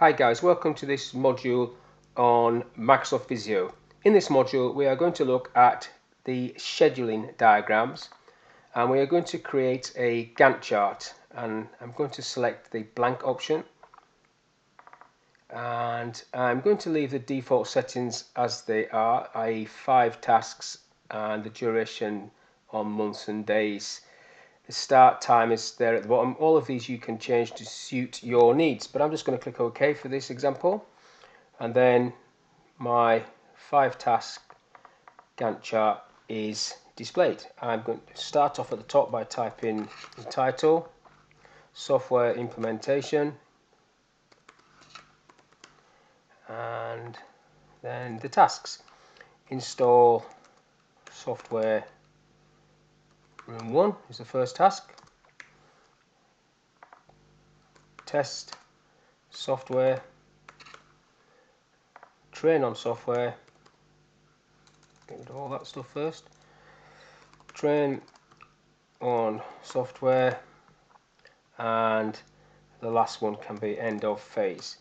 Hi guys, welcome to this module on Microsoft Visio. In this module we are going to look at the scheduling diagrams and we are going to create a Gantt chart, and I'm going to select the blank option and I'm going to leave the default settings as they are, i.e. 5 tasks and the duration on months and days. The start time is there at the bottom. All of these you can change to suit your needs, but I'm just going to click OK for this example, and then my 5 task Gantt chart is displayed. I'm going to start off at the top by typing the title, software implementation, and then the tasks. Install software room 1 is the first task. Test software, train on software, get rid of all that stuff first, train on software, and the last one can be end of phase.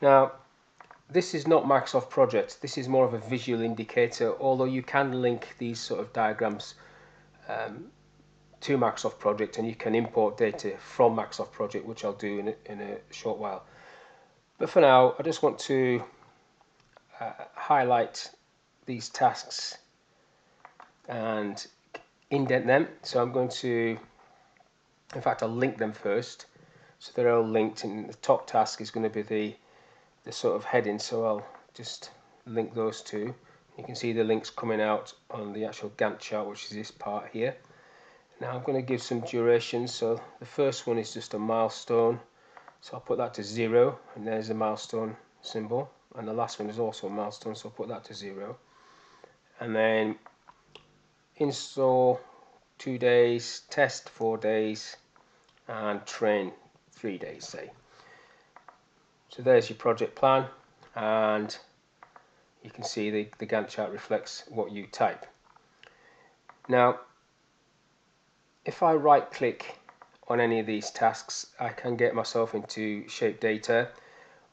Now this is not Microsoft Project, this is more of a visual indicator, although you can link these sort of diagrams to Microsoft Project and you can import data from Microsoft Project, which I'll do in a short while. But for now I just want to highlight these tasks and indent them. So I'm going to, in fact I'll link them first, so they're all linked, and the top task is going to be the sort of heading, so I'll just link those two. You can see the links coming out on the actual Gantt chart, which is this part here. Now I'm going to give some durations. So the first one is just a milestone, so I'll put that to 0, and there's a milestone symbol, and the last one is also a milestone, so I'll put that to 0. And then install 2 days, test 4 days, and train 3 days, say. So there's your project plan, and you can see the Gantt chart reflects what you type. Now if I right click on any of these tasks, I can get myself into shape data,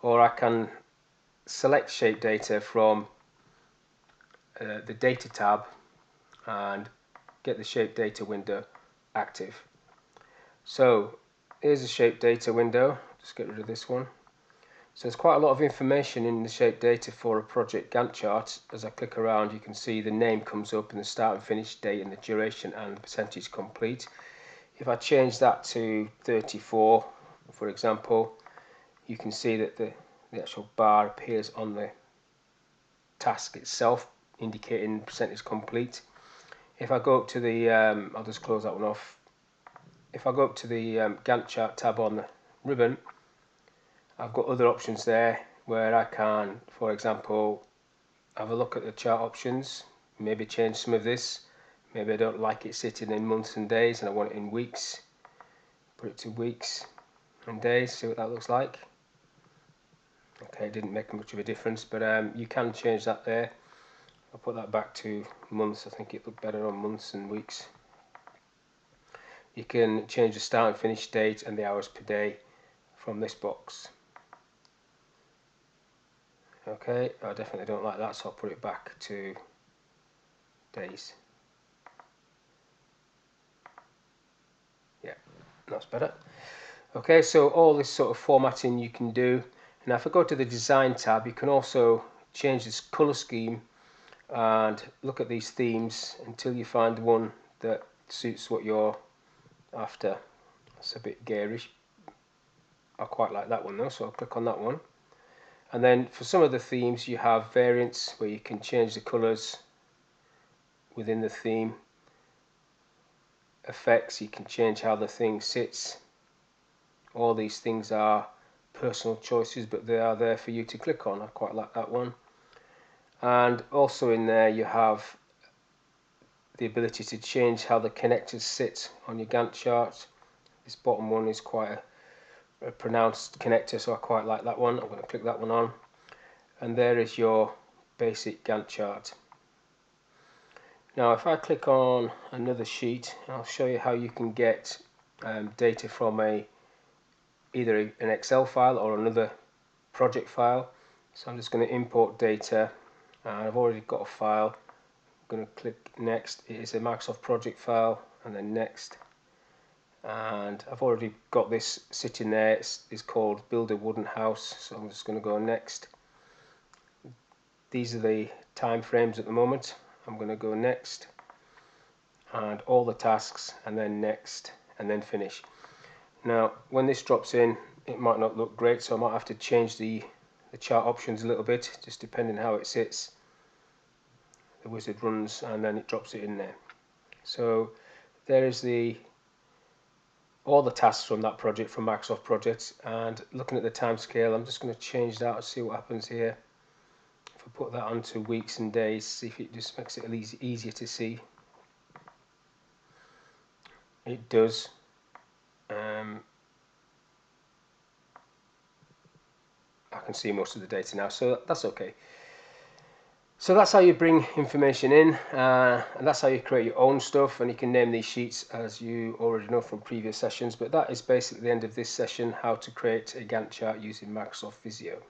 or I can select shape data from the data tab and get the shape data window active. So here's the shape data window. Just get rid of this one. So there's quite a lot of information in the shape data for a project Gantt chart. As I click around, you can see the name comes up and the start and finish date and the duration and the percentage complete. If I change that to 34, for example, you can see that the actual bar appears on the task itself, indicating percentage complete. If I go up to the, I'll just close that one off. If I go up to the Gantt chart tab on the ribbon, I've got other options there where I can, for example, have a look at the chart options, maybe change some of this. Maybe I don't like it sitting in months and days and I want it in weeks. Put it to weeks and days, see what that looks like. Okay, it didn't make much of a difference, but you can change that there. I'll put that back to months. I think it looked better on months and weeks. You can change the start and finish date and the hours per day from this box. Okay, I definitely don't like that, so I'll put it back to days. Yeah, that's better. Okay, so all this sort of formatting you can do. Now if I go to the design tab, you can also change this color scheme and look at these themes until you find one that suits what you're after. It's a bit garish. I quite like that one though, so I'll click on that one. And then for some of the themes you have variants where you can change the colors within the theme. Effects, you can change how the thing sits. All these things are personal choices, but they are there for you to click on. I quite like that one. And also in there you have the ability to change how the connectors sit on your Gantt chart. This bottom one is quite a pronounced connector, so I quite like that one. I'm going to click that one on, and there is your basic Gantt chart. Now if I click on another sheet, I'll show you how you can get data from a either an Excel file or another project file. So I'm just going to import data, and I've already got a file. I'm going to click next. It is a Microsoft project file, and then next. And I've already got this sitting there. It's called Build a Wooden House, so I'm just going to go next. These are the time frames at the moment. I'm going to go next, and all the tasks, and then next, and then finish. Now when this drops in, it might not look great, so I might have to change the chart options a little bit, just depending how it sits. The wizard runs and then it drops it in there. So there is all the tasks from that project, from Microsoft Projects, and looking at the time scale, I'm just going to change that and see what happens here. If I put that onto weeks and days, see if it just makes it a little easier to see. It does. I can see most of the data now, so that's okay. So that's how you bring information in, and that's how you create your own stuff, and you can name these sheets as you already know from previous sessions. But that is basically the end of this session, how to create a Gantt chart using Microsoft Visio.